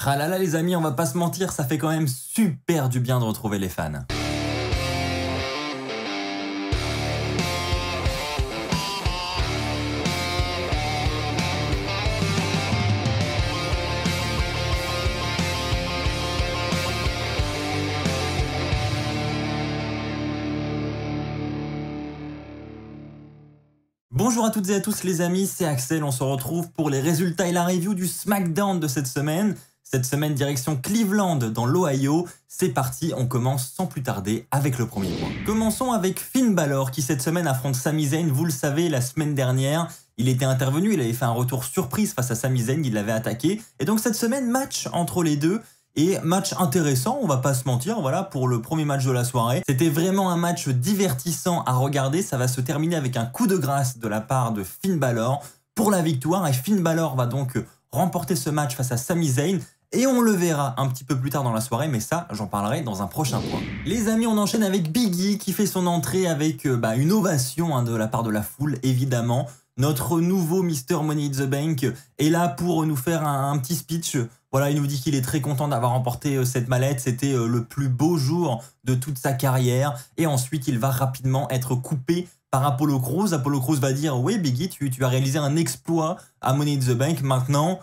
Ah là là les amis, on va pas se mentir, ça fait quand même super du bien de retrouver les fans. Bonjour à toutes et à tous les amis, c'est Axel, on se retrouve pour les résultats et la review du SmackDown de cette semaine. Cette semaine direction Cleveland dans l'Ohio. C'est parti, on commence sans plus tarder avec le premier point. Commençons avec Finn Balor qui cette semaine affronte Sami Zayn. Vous le savez, la semaine dernière, il était intervenu, il avait fait un retour surprise face à Sami Zayn, il l'avait attaqué. Et donc cette semaine, match entre les deux. Et match intéressant, on va pas se mentir, voilà, pour le premier match de la soirée. C'était vraiment un match divertissant à regarder. Ça va se terminer avec un coup de grâce de la part de Finn Balor pour la victoire. Et Finn Balor va donc remporter ce match face à Sami Zayn. Et on le verra un petit peu plus tard dans la soirée, mais ça, j'en parlerai dans un prochain point. Les amis, on enchaîne avec Big E qui fait son entrée avec une ovation de la part de la foule, évidemment. Notre nouveau Mr. Money in the Bank est là pour nous faire un petit speech. Voilà, il nous dit qu'il est très content d'avoir remporté cette mallette. C'était le plus beau jour de toute sa carrière. Et ensuite, il va rapidement être coupé par Apollo Crews. Apollo Crews va dire « Oui, Big E, tu as réalisé un exploit à Money in the Bank. Maintenant,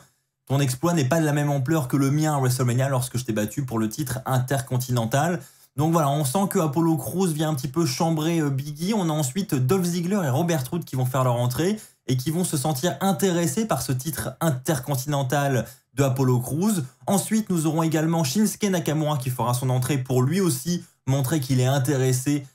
ton exploit n'est pas de la même ampleur que le mien à WrestleMania lorsque je t'ai battu pour le titre intercontinental. » Donc voilà, on sent que Apollo Crews vient un petit peu chambrer Big E. On a ensuite Dolph Ziggler et Robert Roode qui vont faire leur entrée et qui vont se sentir intéressés par ce titre intercontinental de Apollo Crews. Ensuite, nous aurons également Shinsuke Nakamura qui fera son entrée pour lui aussi montrer qu'il est intéressé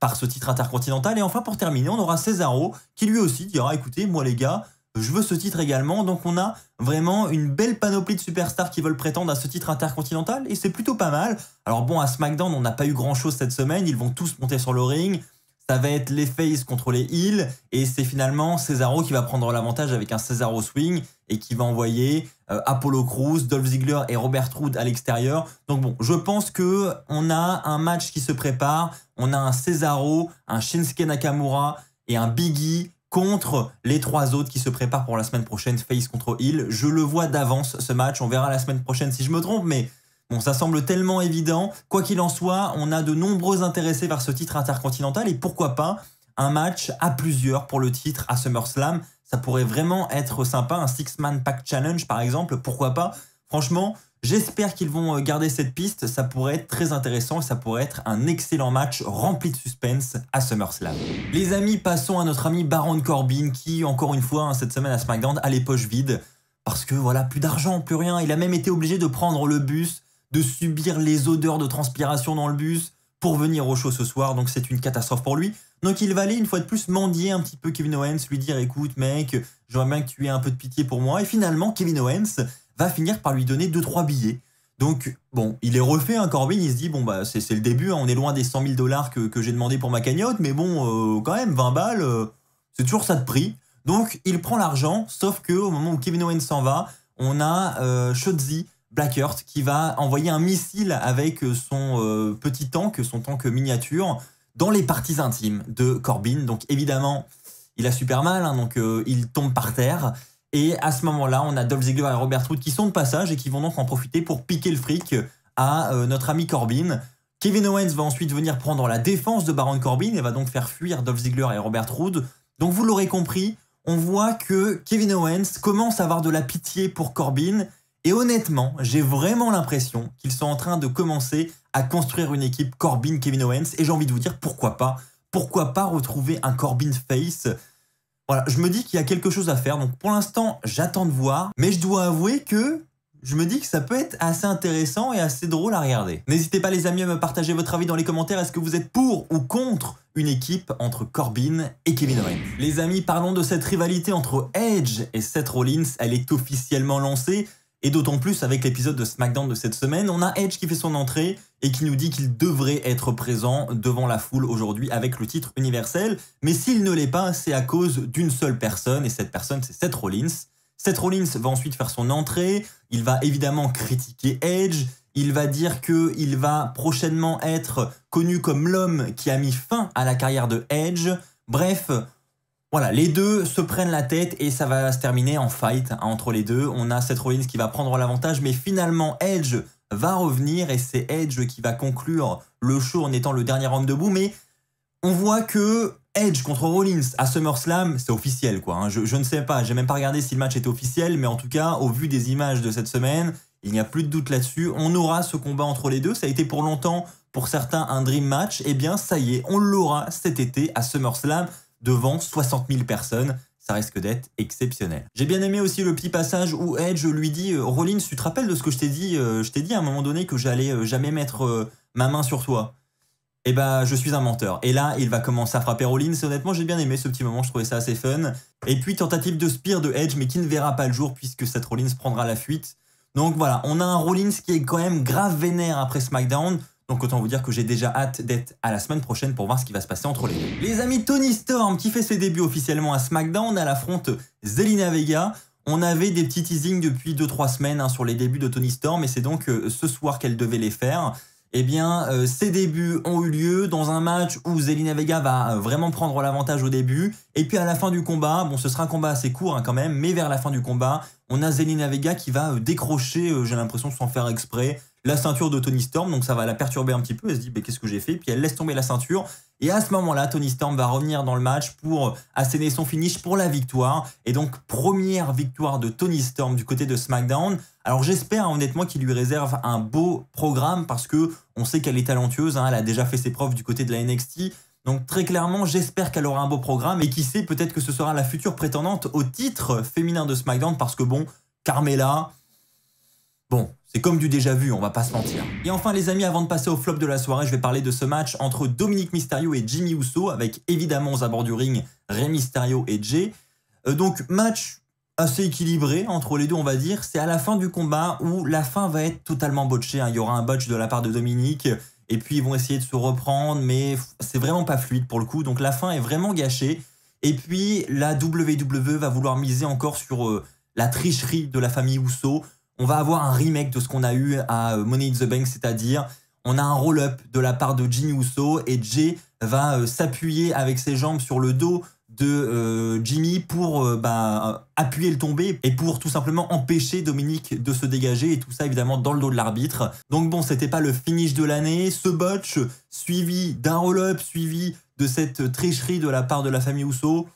par ce titre intercontinental. Et enfin, pour terminer, on aura Cesaro qui lui aussi dira « Écoutez, moi les gars, je veux ce titre également. » Donc on a vraiment une belle panoplie de superstars qui veulent prétendre à ce titre intercontinental et c'est plutôt pas mal. Alors bon, à SmackDown, on n'a pas eu grand chose cette semaine. Ils vont tous monter sur le ring. Ça va être les faces contre les heels et c'est finalement Cesaro qui va prendre l'avantage avec un Cesaro Swing et qui va envoyer Apollo Crews, Dolph Ziggler et Robert Roode à l'extérieur. Donc bon, je pense que on a un match qui se prépare. On a un Cesaro, un Shinsuke Nakamura et un Big E contre les trois autres qui se préparent pour la semaine prochaine, face contre heel. Je le vois d'avance ce match, on verra la semaine prochaine si je me trompe, mais bon, ça semble tellement évident. Quoi qu'il en soit, on a de nombreux intéressés par ce titre intercontinental et pourquoi pas un match à plusieurs pour le titre à SummerSlam. Ça pourrait vraiment être sympa, un Six-Man Pack Challenge par exemple, pourquoi pas. Franchement, j'espère qu'ils vont garder cette piste, ça pourrait être très intéressant et ça pourrait être un excellent match rempli de suspense à SummerSlam. Les amis, passons à notre ami Baron Corbin qui, encore une fois, cette semaine à SmackDown, a les poches vides parce que voilà, plus d'argent, plus rien. Il a même été obligé de prendre le bus, de subir les odeurs de transpiration dans le bus pour venir au show ce soir, donc c'est une catastrophe pour lui. Donc il va aller une fois de plus mendier un petit peu Kevin Owens, lui dire « Écoute mec, j'aimerais bien que tu aies un peu de pitié pour moi » et finalement Kevin Owens va finir par lui donner 2-3 billets. Donc bon, il est refait, Corbin, il se dit « Bon bah c'est le début, on est loin des 100 000 $ que j'ai demandé pour ma cagnotte, mais bon, quand même, 20 balles, c'est toujours ça de prix. » Donc il prend l'argent, sauf qu'au moment où Kevin Owens s'en va, on a Shotzi Blackheart qui va envoyer un missile avec son petit tank, son tank miniature, dans les parties intimes de Corbin. Donc évidemment, il a super mal, donc il tombe par terre. Et à ce moment-là, on a Dolph Ziggler et Robert Roode qui sont de passage et qui vont donc en profiter pour piquer le fric à notre ami Corbin. Kevin Owens va ensuite venir prendre la défense de Baron Corbin et va donc faire fuir Dolph Ziggler et Robert Roode. Donc vous l'aurez compris, on voit que Kevin Owens commence à avoir de la pitié pour Corbin. Et honnêtement, j'ai vraiment l'impression qu'ils sont en train de commencer à construire une équipe Corbin-Kevin Owens. Et j'ai envie de vous dire pourquoi pas. Pourquoi pas retrouver un Corbin face? Voilà, je me dis qu'il y a quelque chose à faire. Donc pour l'instant, j'attends de voir. Mais je dois avouer que je me dis que ça peut être assez intéressant et assez drôle à regarder. N'hésitez pas les amis à me partager votre avis dans les commentaires. Est-ce que vous êtes pour ou contre une équipe entre Corbin et Kevin Owens? Les amis, parlons de cette rivalité entre Edge et Seth Rollins. Elle est officiellement lancée. Et d'autant plus avec l'épisode de SmackDown de cette semaine, on a Edge qui fait son entrée et qui nous dit qu'il devrait être présent devant la foule aujourd'hui avec le titre universel. Mais s'il ne l'est pas, c'est à cause d'une seule personne et cette personne c'est Seth Rollins. Seth Rollins va ensuite faire son entrée, il va évidemment critiquer Edge, il va dire qu'il va prochainement être connu comme l'homme qui a mis fin à la carrière de Edge. Bref, Voilà, les deux se prennent la tête et ça va se terminer en fight entre les deux. On a Seth Rollins qui va prendre l'avantage, mais finalement Edge va revenir et c'est Edge qui va conclure le show en étant le dernier homme debout. Mais on voit que Edge contre Rollins à SummerSlam, c'est officiel quoi. Hein. Je ne sais pas, j'ai même pas regardé si le match était officiel, mais en tout cas, au vu des images de cette semaine, il n'y a plus de doute là-dessus. On aura ce combat entre les deux. Ça a été pour longtemps, pour certains, un dream match. Eh bien, ça y est, on l'aura cet été à SummerSlam devant 60 000 personnes. Ça risque d'être exceptionnel. J'ai bien aimé aussi le petit passage où Edge lui dit « Rollins, tu te rappelles de ce que je t'ai dit Je t'ai dit à un moment donné que j'allais jamais mettre ma main sur toi. » Eh ben, je suis un menteur. Et là, il va commencer à frapper Rollins. Et honnêtement, j'ai bien aimé ce petit moment. Je trouvais ça assez fun. Et puis, tentative de spear de Edge, mais qui ne verra pas le jour puisque Seth Rollins prendra la fuite. Donc voilà, on a un Rollins qui est quand même grave vénère après SmackDown. Donc autant vous dire que j'ai déjà hâte d'être à la semaine prochaine pour voir ce qui va se passer entre les deux. Les amis, Toni Storm qui fait ses débuts officiellement à SmackDown, elle affronte Zelina Vega. On avait des petits teasings depuis 2-3 semaines sur les débuts de Toni Storm et c'est donc ce soir qu'elle devait les faire. Eh bien, ces débuts ont eu lieu dans un match où Zelina Vega va vraiment prendre l'avantage au début. Et puis à la fin du combat, bon ce sera un combat assez court quand même, mais vers la fin du combat, on a Zelina Vega qui va décrocher, j'ai l'impression sans faire exprès, la ceinture de Toni Storm. Donc ça va la perturber un petit peu, elle se dit mais qu'est-ce que j'ai fait? Puis elle laisse tomber la ceinture. Et à ce moment-là, Toni Storm va revenir dans le match pour asséner son finish pour la victoire. Et donc première victoire de Toni Storm du côté de SmackDown. Alors j'espère honnêtement qu'il lui réserve un beau programme parce que on sait qu'elle est talentueuse, elle a déjà fait ses preuves du côté de la NXT. Donc très clairement, j'espère qu'elle aura un beau programme et qui sait, peut-être que ce sera la future prétendante au titre féminin de SmackDown parce que bon, Carmella, bon, c'est comme du déjà vu, on va pas se mentir. Et enfin les amis, avant de passer au flop de la soirée, je vais parler de ce match entre Dominic Mysterio et Jimmy Uso avec évidemment aux abords du ring Rey Mysterio et Jey. Donc match assez équilibré entre les deux on va dire. C'est à la fin du combat où la fin va être totalement botchée. Il y aura un botch de la part de Dominic et puis ils vont essayer de se reprendre mais c'est vraiment pas fluide pour le coup. Donc la fin est vraiment gâchée. Et puis la WWE va vouloir miser encore sur la tricherie de la famille Uso. On va avoir un remake de ce qu'on a eu à Money in the Bank, c'est-à-dire on a un roll-up de la part de Jimmy Uso et Jey va s'appuyer avec ses jambes sur le dos de Jimmy pour appuyer le tombé et pour tout simplement empêcher Dominic de se dégager et tout ça évidemment dans le dos de l'arbitre. Donc bon, c'était pas le finish de l'année, ce botch suivi d'un roll-up, suivi de cette tricherie de la part de la famille Uso.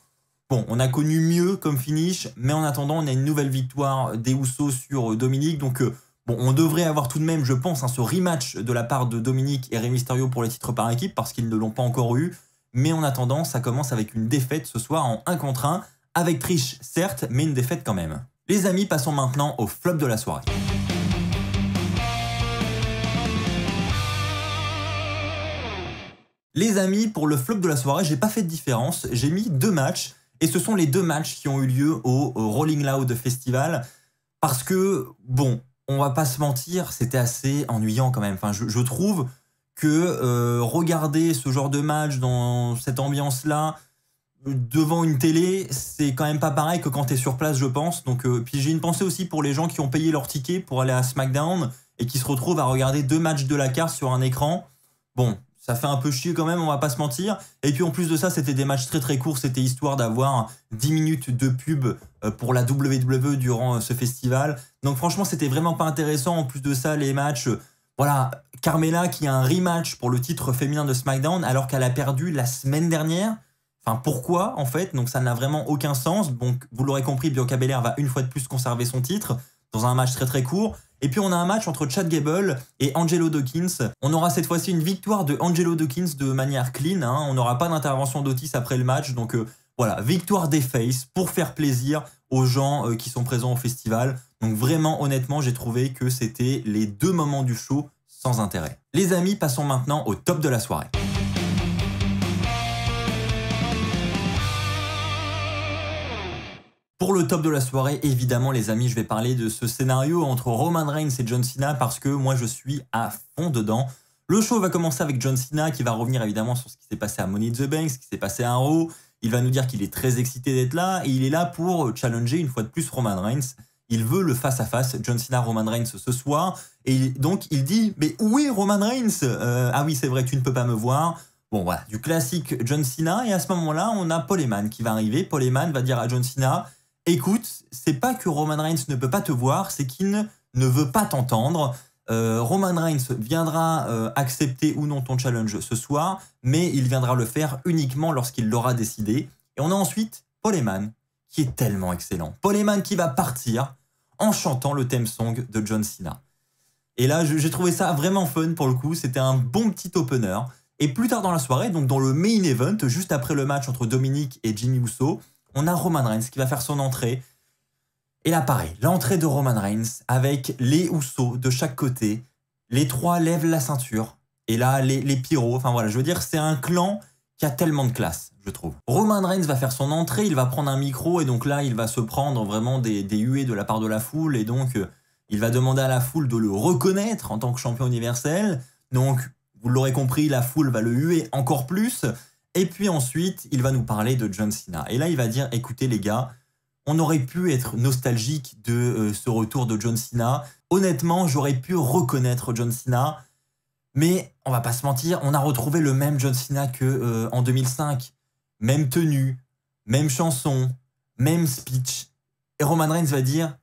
Bon, on a connu mieux comme finish, mais en attendant, on a une nouvelle victoire des Usos sur Dominic. Donc, bon, on devrait avoir tout de même, je pense, ce rematch de la part de Dominic et Rey Mysterio pour les titres par équipe, parce qu'ils ne l'ont pas encore eu. Mais en attendant, ça commence avec une défaite ce soir en 1 contre 1, avec triche, certes, mais une défaite quand même. Les amis, passons maintenant au flop de la soirée. Les amis, pour le flop de la soirée, j'ai pas fait de différence. J'ai mis 2 matchs. Et ce sont les 2 matchs qui ont eu lieu au Rolling Loud Festival. Parce que, bon, on va pas se mentir, c'était assez ennuyant quand même. Enfin, je trouve que regarder ce genre de match dans cette ambiance-là, devant une télé, c'est quand même pas pareil que quand t'es sur place, je pense. Donc, puis j'ai une pensée aussi pour les gens qui ont payé leur ticket pour aller à SmackDown et qui se retrouvent à regarder 2 matchs de la carte sur un écran. Bon, ça fait un peu chier quand même, on va pas se mentir. Et puis en plus de ça, c'était des matchs très très courts. C'était histoire d'avoir 10 minutes de pub pour la WWE durant ce festival. Donc franchement, c'était vraiment pas intéressant. En plus de ça, les matchs... Voilà, Carmella qui a un rematch pour le titre féminin de SmackDown alors qu'elle a perdu la semaine dernière. Enfin, pourquoi en fait? Donc ça n'a vraiment aucun sens. Donc vous l'aurez compris, Bianca Belair va une fois de plus conserver son titre dans un match très très court. Et puis on a un match entre Chad Gable et Angelo Dawkins. On aura cette fois-ci une victoire de Angelo Dawkins de manière clean. On n'aura pas d'intervention d'Otis après le match. Donc voilà, victoire des faces pour faire plaisir aux gens qui sont présents au festival. Donc vraiment, honnêtement, j'ai trouvé que c'était les 2 moments du show sans intérêt. Les amis, passons maintenant au top de la soirée. Pour le top de la soirée, évidemment, les amis, je vais parler de ce scénario entre Roman Reigns et John Cena parce que moi, je suis à fond dedans. Le show va commencer avec John Cena qui va revenir évidemment sur ce qui s'est passé à Money in the Bank, ce qui s'est passé à Raw. Il va nous dire qu'il est très excité d'être là et il est là pour challenger une fois de plus Roman Reigns. Il veut le face-à-face John Cena-Roman Reigns ce soir. Et donc, il dit « Mais où est Roman Reigns Ah oui, c'est vrai, tu ne peux pas me voir. Bon voilà, du classique John Cena, et à ce moment-là, on a Paul Heyman qui va arriver. Paul Heyman va dire à John Cena, écoute, c'est pas que Roman Reigns ne peut pas te voir, c'est qu'il ne veut pas t'entendre. Roman Reigns viendra accepter ou non ton challenge ce soir, mais il viendra le faire uniquement lorsqu'il l'aura décidé. Et on a ensuite Paul Heyman, qui est tellement excellent. Paul Heyman qui va partir en chantant le theme song de John Cena. Et là, j'ai trouvé ça vraiment fun pour le coup, c'était un bon petit opener. Et plus tard dans la soirée, donc dans le main event, juste après le match entre Dominic et Jimmy Uso, on a Roman Reigns qui va faire son entrée. Et là, pareil, l'entrée de Roman Reigns avec les Usos de chaque côté. Les trois lèvent la ceinture. Et là, les pyros. Enfin voilà, je veux dire, c'est un clan qui a tellement de classe, je trouve. Roman Reigns va faire son entrée, il va prendre un micro. Et donc là, il va se prendre vraiment des huées de la part de la foule. Et donc, il va demander à la foule de le reconnaître en tant que champion universel. Donc, vous l'aurez compris, la foule va le huer encore plus. Et puis ensuite, il va nous parler de John Cena. Et là, il va dire, écoutez les gars, on aurait pu être nostalgique de ce retour de John Cena. Honnêtement, j'aurais pu reconnaître John Cena. Mais on va pas se mentir, on a retrouvé le même John Cena qu'en 2005. Même tenue, même chanson, même speech. Et Roman Reigns va dire,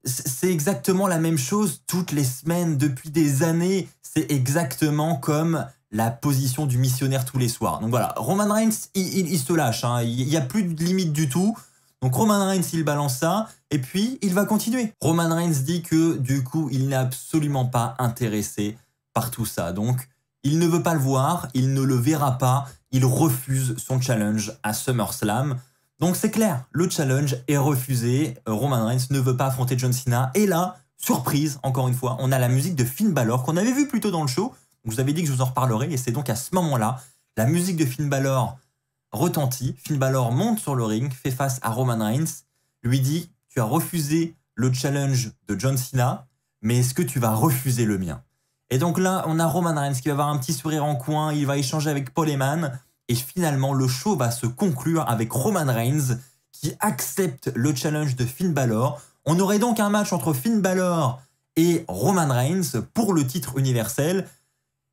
c'est exactement la même chose toutes les semaines, depuis des années. C'est exactement comme la position du missionnaire tous les soirs. Donc voilà, Roman Reigns, il se lâche. Hein. Il n'y a plus de limite du tout. Donc Roman Reigns, il balance ça, et puis il va continuer. Roman Reigns dit que du coup, il n'est absolument pas intéressé par tout ça. Donc, il ne veut pas le voir, il ne le verra pas, il refuse son challenge à SummerSlam. Donc c'est clair, le challenge est refusé, Roman Reigns ne veut pas affronter John Cena. Et là, surprise, encore une fois, on a la musique de Finn Balor qu'on avait vu plus tôt dans le show. Je vous avais dit que je vous en reparlerai, et c'est donc à ce moment-là, la musique de Finn Balor retentit. Finn Balor monte sur le ring, fait face à Roman Reigns, lui dit « Tu as refusé le challenge de John Cena, mais est-ce que tu vas refuser le mien ?» Et donc là, on a Roman Reigns qui va avoir un petit sourire en coin, il va échanger avec Paul Heyman, et finalement, le show va se conclure avec Roman Reigns qui accepte le challenge de Finn Balor. On aurait donc un match entre Finn Balor et Roman Reigns pour le titre universel.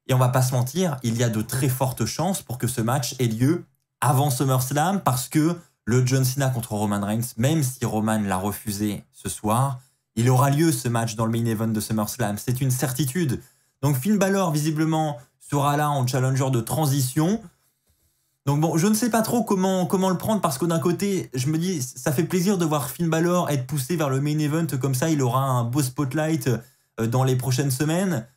Et on va pas se mentir, il y a de très fortes chances pour que ce match ait lieu avant SummerSlam, parce que le John Cena contre Roman Reigns, même si Roman l'a refusé ce soir, il aura lieu ce match dans le main event de SummerSlam. C'est une certitude. Donc Finn Balor, visiblement, sera là en challenger de transition. Donc bon, je ne sais pas trop comment le prendre, parce que d'un côté, je me dis, ça fait plaisir de voir Finn Balor être poussé vers le main event, comme ça il aura un beau spotlight dans les prochaines semaines.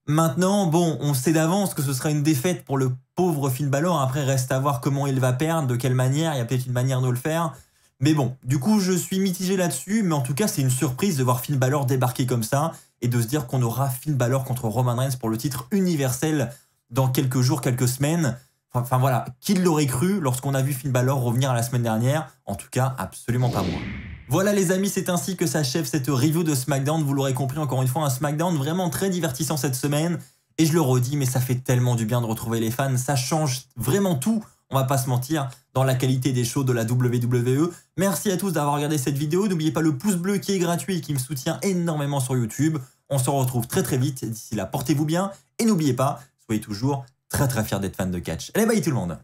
Maintenant, bon, on sait d'avance que ce sera une défaite pour le pauvre Finn Balor. Après, reste à voir comment il va perdre, de quelle manière. Il y a peut-être une manière de le faire. Mais bon, du coup, je suis mitigé là-dessus. Mais en tout cas, c'est une surprise de voir Finn Balor débarquer comme ça et de se dire qu'on aura Finn Balor contre Roman Reigns pour le titre universel dans quelques jours, quelques semaines. Enfin voilà, qui l'aurait cru lorsqu'on a vu Finn Balor revenir la semaine dernière? En tout cas, absolument pas moi. Voilà les amis, c'est ainsi que s'achève cette review de SmackDown. Vous l'aurez compris, encore une fois, un SmackDown vraiment très divertissant cette semaine. Et je le redis, mais ça fait tellement du bien de retrouver les fans. Ça change vraiment tout, on va pas se mentir, dans la qualité des shows de la WWE. Merci à tous d'avoir regardé cette vidéo. N'oubliez pas le pouce bleu qui est gratuit et qui me soutient énormément sur YouTube. On se retrouve très très vite. D'ici là, portez-vous bien. Et n'oubliez pas, soyez toujours très très fiers d'être fan de catch. Allez, bye tout le monde!